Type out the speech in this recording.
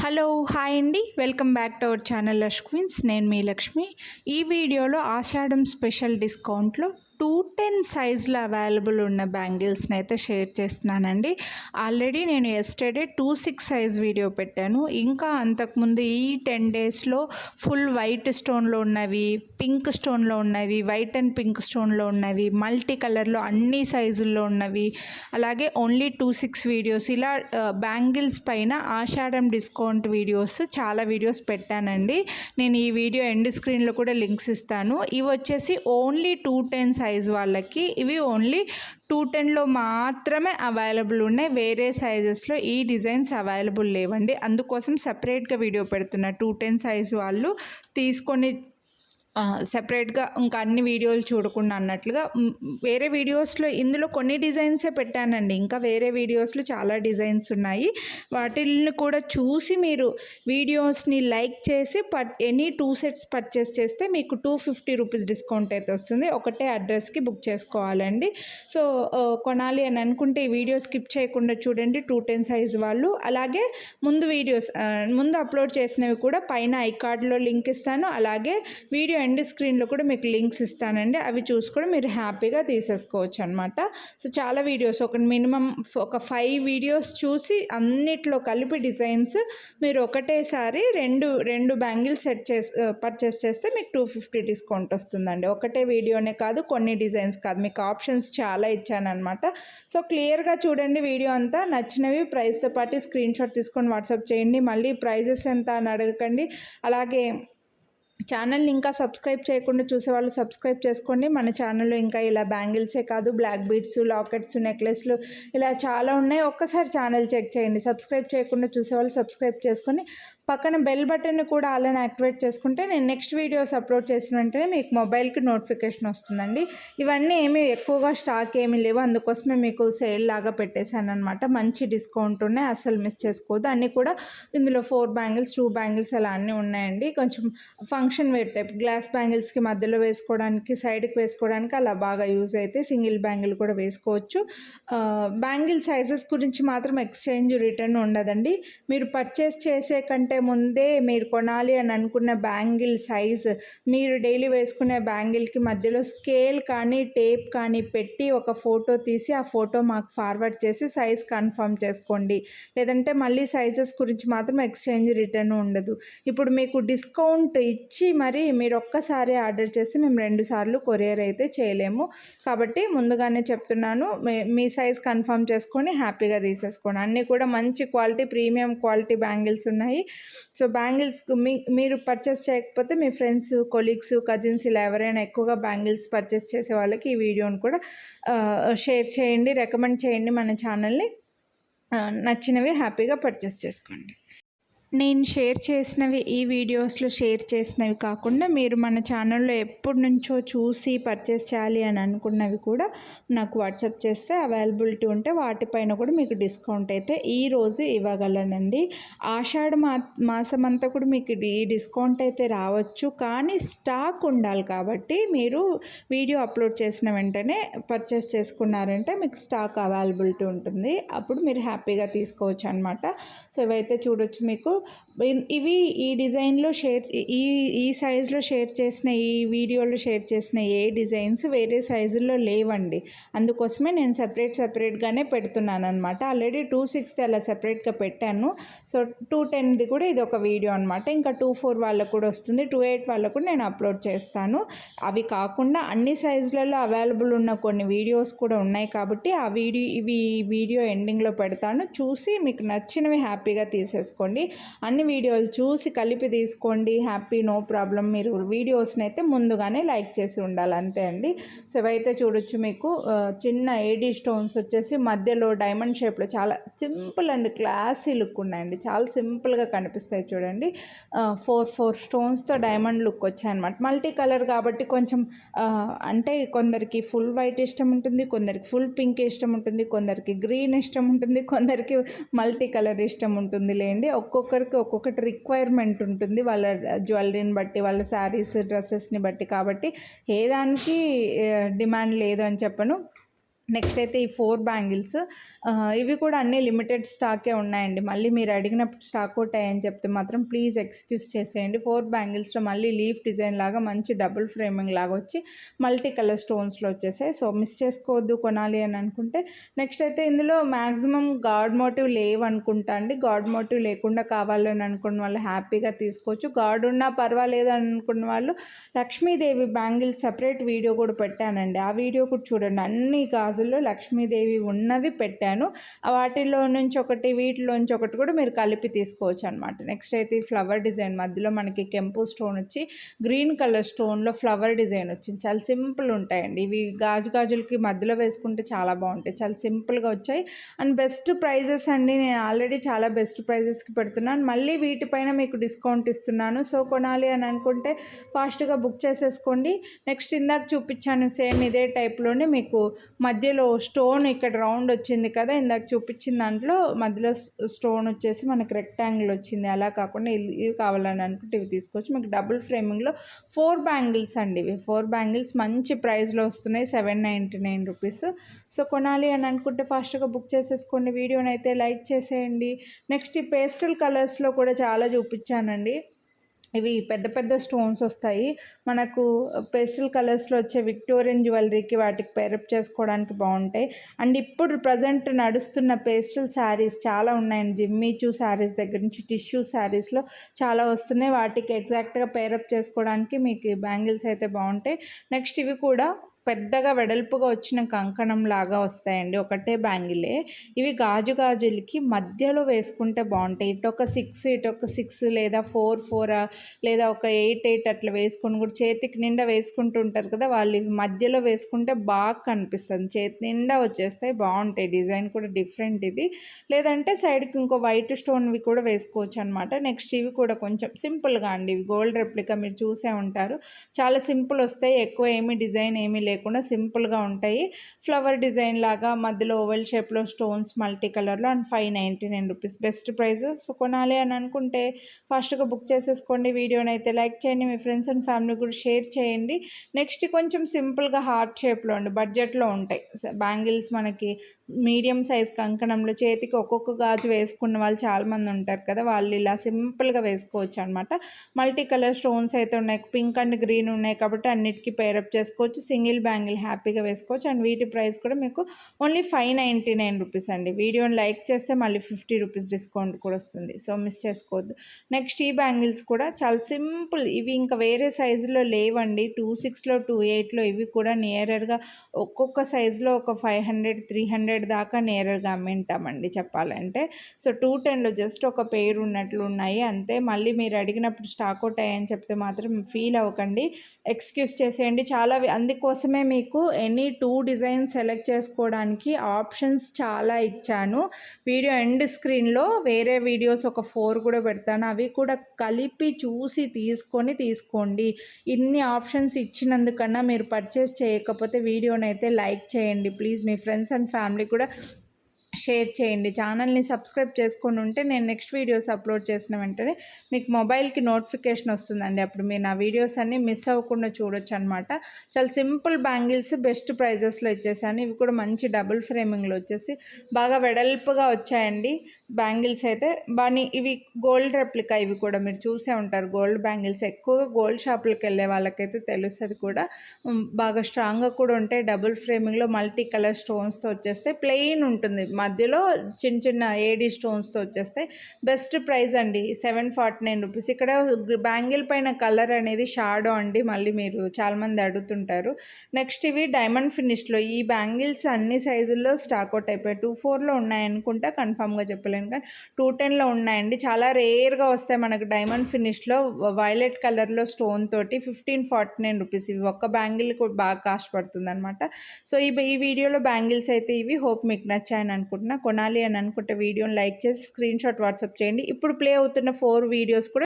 Hello hi అండి, welcome back to our channel Lush Queens. నేను మీ లక్ష్మి. ఈ వీడియోలో ఆషాఢం స్పెషల్ డిస్కౌంట్లో 210 సైజులో అవైలబుల్ ఉన్న బ్యాంగిల్స్ని అయితే షేర్ చేస్తున్నానండి. ఆల్రెడీ నేను ఎస్టర్డే 26 సైజ్ వీడియో పెట్టాను. ఇంకా అంతకుముందు ఈ 10 డేస్లో ఫుల్ వైట్ స్టోన్లో ఉన్నవి, పింక్ స్టోన్లో ఉన్నవి, వైట్ అండ్ పింక్ స్టోన్లో ఉన్నవి, మల్టీ కలర్లో అన్ని సైజుల్లో ఉన్నవి, అలాగే ఓన్లీ 26 వీడియోస్ ఇలా బ్యాంగిల్స్ పైన ఆషాఢం డిస్కౌంట్ వీడియోస్ చాలా వీడియోస్ పెట్టానండి. నేను ఈ వీడియో ఎండ్ స్క్రీన్లో కూడా లింక్స్ ఇస్తాను. ఇవి వచ్చేసి ఓన్లీ 210 సైజ్ వాళ్ళకి, ఇవి ఓన్లీ 210లో మాత్రమే అవైలబుల్ ఉన్నాయి. వేరే సైజెస్లో ఈ డిజైన్స్ అవైలబుల్ లేవండి. అందుకోసం సపరేట్గా వీడియో పెడుతున్నా. 210 సైజ్ వాళ్ళు తీసుకొని సెపరేట్గా ఇంకా అన్ని వీడియోలు చూడకుండా అన్నట్లుగా వేరే వీడియోస్లో ఇందులో కొన్ని డిజైన్సే పెట్టానండి. ఇంకా వేరే వీడియోస్లో చాలా డిజైన్స్ ఉన్నాయి. వాటిని కూడా చూసి మీరు వీడియోస్ని లైక్ చేసి ఎనీ 2 సెట్స్ పర్చేస్ చేస్తే మీకు 250 రూపీస్ డిస్కౌంట్ అయితే వస్తుంది. ఒకటే అడ్రస్కి బుక్ చేసుకోవాలండి. సో కొనాలి అని అనుకుంటే ఈ వీడియో స్కిప్ చేయకుండా చూడండి. 210 సైజ్ వాళ్ళు. అలాగే ముందు అప్లోడ్ చేసినవి కూడా పైన ఐకార్డ్లో లింక్ ఇస్తాను. అలాగే వీడియో ఎండ్ స్క్రీన్లో కూడా మీకు లింక్స్ ఇస్తానండి. అవి చూసి కూడా మీరు హ్యాపీగా తీసేసుకోవచ్చు అనమాట. సో చాలా వీడియోస్, ఒక మినిమం ఒక 5 వీడియోస్ చూసి అన్నిట్లో కలిపి డిజైన్స్ మీరు ఒకటేసారి రెండు బ్యాంగిల్స్ పర్చేస్ చేస్తే మీకు 250 డిస్కౌంట్ వస్తుందండి. ఒకటే వీడియోనే కాదు, కొన్ని డిజైన్స్ కాదు, మీకు ఆప్షన్స్ చాలా ఇచ్చానమాట. సో క్లియర్గా చూడండి వీడియో అంతా. నచ్చినవి ప్రైస్తో పాటు స్క్రీన్ షాట్ తీసుకొని వాట్సాప్ చేయండి. మళ్ళీ ప్రైజెస్ ఎంత అని అడగకండి. అలాగే ఛానల్ని ఇంకా సబ్స్క్రైబ్ చేయకుండా చూసేవాళ్ళు సబ్స్క్రైబ్ చేసుకోండి. మన ఛానల్లో ఇంకా ఇలా బ్యాంగిల్సే కాదు, బ్లాక్ బీడ్స్, లాకెట్స్, నెక్లెస్లు ఇలా చాలా ఉన్నాయి. ఒక్కసారి ఛానల్ చెక్ చేయండి. సబ్స్క్రైబ్ చేయకుండా చూసేవాళ్ళు సబ్స్క్రైబ్ చేసుకొని పక్కన బెల్ బటన్ని కూడా అలానే యాక్టివేట్ చేసుకుంటే నేను నెక్స్ట్ వీడియోస్ అప్లోడ్ చేసిన వెంటనే మీకు మొబైల్కి నోటిఫికేషన్ వస్తుందండి. ఇవన్నీ ఏమీ ఎక్కువగా స్టాక్ ఏమీ లేవు, అందుకోసమే మీకు సేల్ లాగా పెట్టేశాను అనమాట. మంచి డిస్కౌంట్ ఉన్నాయి, అస్సలు మిస్ చేసుకోవద్దు. అన్నీ కూడా ఇందులో 4 బ్యాంగిల్స్, 2 బ్యాంగిల్స్ అలా అన్నీ ఉన్నాయండి. కొంచెం ఫంక్షన్ వేర్ టైప్ గ్లాస్ బ్యాంగిల్స్కి మధ్యలో వేసుకోవడానికి, సైడ్కి వేసుకోవడానికి అలా బాగా యూజ్ అయితే సింగిల్ బ్యాంగిల్ కూడా వేసుకోవచ్చు. బ్యాంగిల్ సైజెస్ గురించి మాత్రం ఎక్స్చేంజ్ రిటర్న్ ఉండదండి. మీరు పర్చేస్ చేసే కంటే ముందే మీరు కొనాలి అని అనుకున్న బ్యాంగిల్ సైజ్, మీరు డైలీ వేసుకునే బ్యాంగిల్కి మధ్యలో స్కేల్ కానీ టేప్ కానీ పెట్టి ఒక ఫోటో తీసి ఆ ఫోటో మాకు ఫార్వర్డ్ చేసి సైజ్ కన్ఫర్మ్ చేసుకోండి. లేదంటే మళ్ళీ సైజెస్ గురించి మాత్రం ఎక్స్చేంజ్ రిటర్న్ ఉండదు. ఇప్పుడు మీకు డిస్కౌంట్ ఇచ్చి మరి మీరు ఒక్కసారి ఆర్డర్ చేస్తే మేము 2 సార్లు కొరియర్ అయితే చేయలేము. కాబట్టి ముందుగానే చెప్తున్నాను, మీ సైజ్ కన్ఫర్మ్ చేసుకొని హ్యాపీగా తీసేసుకోండి. అన్నీ కూడా మంచి క్వాలిటీ, ప్రీమియం క్వాలిటీ బ్యాంగిల్స్ ఉన్నాయి. సో బ్యాంగిల్స్ మీరు పర్చేస్ చేయకపోతే మీ ఫ్రెండ్స్, కొలీగ్స్, కజిన్స్ ఇలా ఎవరైనా ఎక్కువగా బ్యాంగిల్స్ పర్చేస్ చేసే వాళ్ళకి ఈ వీడియోని కూడా షేర్ చేయండి, రికమెండ్ చేయండి మన ఛానల్ని. నచ్చినవి హ్యాపీగా పర్చేస్ చేసుకోండి. నేను షేర్ చేసినవి ఈ వీడియోస్లో షేర్ చేసినవి కాకుండా మీరు మన ఛానల్లో ఎప్పటి నుంచో చూసి పర్చేస్ చేయాలి అని అనుకున్నవి కూడా నాకు వాట్సాప్ చేస్తే అవైలబిలిటీ ఉంటే వాటిపైన కూడా మీకు డిస్కౌంట్ అయితే ఈరోజు ఇవ్వగలనండి. ఆషాఢ మాసం అంతా కూడా మీకు ఈ డిస్కౌంట్ అయితే రావచ్చు, కానీ స్టాక్ ఉండాలి. కాబట్టి మీరు వీడియో అప్లోడ్ చేసిన వెంటనే పర్చేస్ చేసుకున్నారంటే మీకు స్టాక్ అవైలబిలిటీ ఉంటుంది. అప్పుడు మీరు హ్యాపీగా తీసుకోవచ్చు అనమాట. సో ఇవైతే చూడొచ్చు. మీకు ఇవి ఈ డిజైన్లో ఈ సైజులో షేర్ చేసిన, ఈ వీడియోలో షేర్ చేసిన ఏ డిజైన్స్ వేరే సైజుల్లో లేవండి. అందుకోసమే నేను సెపరేట్గానే పెడుతున్నాను అనమాట. ఆల్రెడీ 260 అలా సెపరేట్గా పెట్టాను. సో 210ది కూడా ఇది ఒక వీడియో అనమాట. ఇంకా 24 వాళ్ళకు కూడా వస్తుంది, 28 వాళ్ళకు కూడా నేను అప్లోడ్ చేస్తాను. అవి కాకుండా అన్ని సైజులలో అవైలబుల్ ఉన్న కొన్ని వీడియోస్ కూడా ఉన్నాయి. కాబట్టి ఇవి వీడియో ఎండింగ్లో పెడతాను. చూసి మీకు నచ్చినవి హ్యాపీగా తీసేసుకోండి. అన్ని వీడియోలు చూసి కలిపి తీసుకోండి, హ్యాపీ, నో ప్రాబ్లం. మీరు వీడియోస్ని అయితే ముందుగానే లైక్ చేసి ఉండాలి, అంతే అండి. సో ఇవైతే చూడొచ్చు. మీకు చిన్న ఏడీ స్టోన్స్ వచ్చేసి మధ్యలో డైమండ్ షేప్లో చాలా సింపుల్ అండ్ క్లాసీ లుక్ ఉన్నాయండి. చాలా సింపుల్గా కనిపిస్తాయి చూడండి. 4 స్టోన్స్తో డైమండ్ లుక్ వచ్చాయన్నమాట. మల్టీ కలర్ కాబట్టి కొంచెం అంటే కొందరికి ఫుల్ వైట్ ఇష్టం ఉంటుంది, కొందరికి ఫుల్ పింక్ ఇష్టం ఉంటుంది, కొందరికి గ్రీన్ ఇష్టం ఉంటుంది, కొందరికి మల్టీ కలర్ ఇష్టం ఉంటుంది లేండి. ఒక్కొక్కరికి ఒక్కొక్కటి రిక్వైర్మెంట్ ఉంటుంది, వాళ్ళ జ్యువెలరీని బట్టి, వాళ్ళ శారీస్, డ్రెస్సెస్ని బట్టి. కాబట్టి ఏ దానికి డిమాండ్ లేదు అని చెప్పను. నెక్స్ట్ అయితే ఈ 4 బ్యాంగిల్స్ ఇవి కూడా అన్నీ లిమిటెడ్ స్టాకే ఉన్నాయండి. మళ్ళీ మీరు అడిగినప్పుడు స్టాక్ అవుట్ అయ్యాయని చెప్తే మాత్రం ప్లీజ్ ఎక్స్క్యూజ్ చేసేయండి. 4 బ్యాంగిల్స్లో మళ్ళీ లీఫ్ డిజైన్ లాగా మంచి డబుల్ ఫ్రేమింగ్ లాగా వచ్చి మల్టీ కలర్ స్టోన్స్లో వచ్చేసాయి. సో మిస్ చేసుకోవద్దు కొనాలి అని అనుకుంటే. నెక్స్ట్ అయితే ఇందులో మ్యాక్సిమం గాడ్ మోటివ్ లేవనుకుంటా అండి. గాడ్ మోటివ్ లేకుండా కావాలని అనుకున్న వాళ్ళు హ్యాపీగా తీసుకోవచ్చు. గాడ్ ఉన్నా పర్వాలేదు అని అనుకున్న వాళ్ళు లక్ష్మీదేవి బ్యాంగిల్స్ సపరేట్ వీడియో కూడా పెట్టానండి. ఆ వీడియో కూడా చూడండి. అన్ని గాజుల్లో లక్ష్మీదేవి ఉన్నవి పెట్టాను. వాటిలో నుంచి ఒకటి వీటిలోంచి ఒకటి కూడా మీరు కలిపి తీసుకోవచ్చు అనమాట. నెక్స్ట్ అయితే ఈ ఫ్లవర్ డిజైన్ మధ్యలో మనకి కెంపు స్టోన్ వచ్చి గ్రీన్ కలర్ స్టోన్లో ఫ్లవర్ డిజైన్ వచ్చింది. చాలా సింపుల్ ఉంటాయండి ఇవి. గాజులకి మధ్యలో వేసుకుంటే చాలా బాగుంటాయి. చాలా సింపుల్గా వచ్చాయి అండ్ బెస్ట్ ప్రైజెస్ అండి. నేను ఆల్రెడీ చాలా బెస్ట్ ప్రైజెస్కి పెడుతున్నాను. మళ్ళీ వీటిపైన మీకు డిస్కౌంట్ ఇస్తున్నాను. సో కొనాలి అని అనుకుంటే ఫాస్ట్గా బుక్ చేసేసుకోండి. నెక్స్ట్ ఇందాక చూపించాను సేమ్ ఇదే టైప్లోనే మీకు మధ్యలో స్టోన్ ఇక్కడ రౌండ్ వచ్చింది కదా, ఇందాక చూపించిన దాంట్లో మధ్యలో స్టోన్ వచ్చేసి మనకి రెక్టాంగిల్ వచ్చింది. అలా కాకుండా ఇవి కావాలని అనుకుంటే ఇవి తీసుకోవచ్చు. మీకు డబుల్ ఫ్రేమింగ్లో 4 బ్యాంగిల్స్ అండి. ఇవి 4 బ్యాంగిల్స్ మంచి ప్రైస్లో వస్తున్నాయి, 799 రూపీస్. సో కొనాలి అని అనుకుంటే ఫాస్ట్గా బుక్ చేసేసుకోండి. వీడియోని అయితే లైక్ చేసేయండి. నెక్స్ట్ ఈ పేస్టల్ కలర్స్లో కూడా చాలా చూపించానండి. ఇవి పెద్ద పెద్ద స్టోన్స్ వస్తాయి మనకు. పేస్టల్ కలర్స్లో వచ్చే విక్టోరియన్ జ్యువెలరీకి వాటికి పేరప్ చేసుకోవడానికి బాగుంటాయి. అండ్ ఇప్పుడు ప్రజెంట్ నడుస్తున్న పేస్టల్ శారీస్ చాలా ఉన్నాయండి. జిమ్మీచూ శారీస్ దగ్గర నుంచి టిష్యూ శారీస్లో చాలా వస్తున్నాయి. వాటికి ఎగ్జాక్ట్గా పేరప్ చేసుకోవడానికి మీకు బ్యాంగిల్స్ అయితే బాగుంటాయి. నెక్స్ట్ ఇవి కూడా పెద్దగా వెడల్పుగా వచ్చిన కంకణం లాగా వస్తాయండి. ఒకటే బ్యాంగిలే. ఇవి గాజులకి మధ్యలో వేసుకుంటే బాగుంటాయి. ఇటొక 6 లేదా 4 లేదా ఒక 8 అట్లా వేసుకొని కూడా చేతికి నిండా వేసుకుంటూ ఉంటారు కదా, వాళ్ళు ఇవి మధ్యలో వేసుకుంటే బాగా కనిపిస్తుంది. చేతి నిండా వచ్చేస్తాయి, బాగుంటాయి. డిజైన్ కూడా డిఫరెంట్ ఇది. లేదంటే సైడ్కి ఇంకో వైట్ స్టోన్వి కూడా వేసుకోవచ్చు అనమాట. నెక్స్ట్ ఇవి కూడా కొంచెం సింపుల్గా అండి. ఇవి గోల్డ్ రెప్లికా మీరు చూసే ఉంటారు. చాలా సింపుల్ వస్తాయి. ఎక్కువ ఏమీ డిజైన్ ఏమీ లేకుండా సింపుల్గా ఉంటాయి. ఫ్లవర్ డిజైన్ లాగా మధ్యలో ఓవెల్ షేప్లో స్టోన్స్ మల్టీ కలర్లో and 599 rupees best price. So కొనాలి అని అనుకుంటే ఫాస్ట్గా బుక్ చేసేసుకోండి. వీడియోని అయితే లైక్ చేయండి, మీ ఫ్రెండ్స్ అండ్ ఫ్యామిలీ కూడా షేర్ చేయండి. నెక్స్ట్ కొంచెం సింపుల్గా హార్ట్ షేప్లో అండి, బడ్జెట్లో ఉంటాయి బ్యాంగిల్స్. మనకి మీడియం సైజ్ కంకణంలో చేతికి ఒక్కొక్క గాజు వేసుకున్న వాళ్ళు చాలామంది ఉంటారు కదా, వాళ్ళు ఇలా సింపుల్గా వేసుకోవచ్చు అనమాట. మల్టీ కలర్ స్టోన్స్ అయితే ఉన్నాయి, పింక్ అండ్ గ్రీన్ ఉన్నాయి కాబట్టి అన్నిటికీ పేరప్ చేసుకోవచ్చు. సింగిల్ బ్యాంగిల్ హ్యాపీగా వేసుకోవచ్చు. అండ్ వీటి ప్రైస్ కూడా మీకు ఓన్లీ 599 రూపీస్ అండి. వీడియోని లైక్ చేస్తే మళ్ళీ 50 రూపీస్ డిస్కౌంట్ కూడా వస్తుంది. సో మిస్ చేసుకోవద్దు. నెక్స్ట్ ఈ బ్యాంగిల్స్ కూడా చాలా సింపుల్. ఇవి ఇంకా వేరే సైజులో లేవండి. 26లో 28లో ఇవి కూడా నియరర్గా ఒక్కొక్క సైజులో ఒక 500 300 దాకా నియరర్గా అమ్మింటామండి చెప్పాలంటే. సో 210లో జస్ట్ ఒక పేరు ఉన్నట్లు ఉన్నాయి అంతే. మళ్ళీ మీరు అడిగినప్పుడు స్టాక్ అవుట్ అయ్యాయని చెప్తే మాత్రం ఫీల్ అవ్వకండి, ఎక్స్క్యూజ్ చేసేయండి. చాలా అందుకోసమే మీకు ఎనీ 2 డిజైన్స్ సెలెక్ట్ చేసుకోవడానికి ఆప్షన్స్ చాలా ఇచ్చాను. వీడియో ఎండ్ స్క్రీన్లో వేరే వీడియోస్ ఒక 4 కూడా పెడతాను, అవి కూడా కలిపి చూసి తీసుకోండి. ఇన్ని ఆప్షన్స్ ఇచ్చినందుకన్నా మీరు పర్చేస్ చేయకపోతే వీడియోని అయితే లైక్ చేయండి please. Me friends and family కూడా షేర్ చేయండి. ఛానల్ని సబ్స్క్రైబ్ చేసుకొని ఉంటే నేను నెక్స్ట్ వీడియోస్ అప్లోడ్ చేసిన వెంటనే మీకు మొబైల్కి నోటిఫికేషన్ వస్తుందండి. అప్పుడు మీరు నా వీడియోస్ అన్నీ మిస్ అవ్వకుండా చూడొచ్చు అనమాట. చాలా సింపుల్ బ్యాంగిల్స్ బెస్ట్ ప్రైజెస్లో ఇచ్చేసాను. ఇవి కూడా మంచి డబుల్ ఫ్రేమింగ్లో వచ్చేసి బాగా వెడల్పుగా వచ్చాయండి బ్యాంగిల్స్ అయితే. ఇవి గోల్డ్ రెప్లికా. ఇవి కూడా మీరు చూసే ఉంటారు గోల్డ్ బ్యాంగిల్స్. ఎక్కువగా గోల్డ్ షాపులకు వెళ్ళే వాళ్ళకైతే తెలుస్తుంది కూడా. బాగా స్ట్రాంగ్గా కూడా ఉంటాయి. డబుల్ ఫ్రేమింగ్లో మల్టీ కలర్ స్టోన్స్తో వచ్చేస్తే ప్లెయిన్ ఉంటుంది, మధ్యలో చిన్న ఏడీ స్టోన్స్తో వచ్చేస్తాయి. బెస్ట్ ప్రైస్ అండి 749 రూపీస్. ఇక్కడ బ్యాంగిల్ పైన కలర్ అనేది షాడో అండి, మళ్ళీ మీరు చాలామంది అడుగుతుంటారు. నెక్స్ట్ ఇవి డైమండ్ ఫినిష్లో. ఈ బ్యాంగిల్స్ అన్ని సైజుల్లో స్టాక్ అవుట్ అయిపోయాయి. 24లో ఉన్నాయనుకుంటా, కన్ఫామ్గా చెప్పలేను కానీ 210లో ఉన్నాయండి. చాలా రేర్గా వస్తాయి మనకు డైమండ్ ఫినిష్లో వైలెట్ కలర్లో స్టోన్ తోటి. 1549 రూపీస్. ఇవి ఒక్క బ్యాంగిల్ కూడా బాగా కాస్ట్ పడుతుంది అనమాట. సో ఈ వీడియోలో బ్యాంగిల్స్ అయితే ఇవి. హోప్ మీకు నచ్చాయని అనుకుంటున్నా. కొనాలి అని అనుకుంటే వీడియోని లైక్ చేసి స్క్రీన్ షాట్ వాట్సాప్ చేయండి. ఇప్పుడు ప్లే అవుతున్న 4 వీడియోస్ కూడా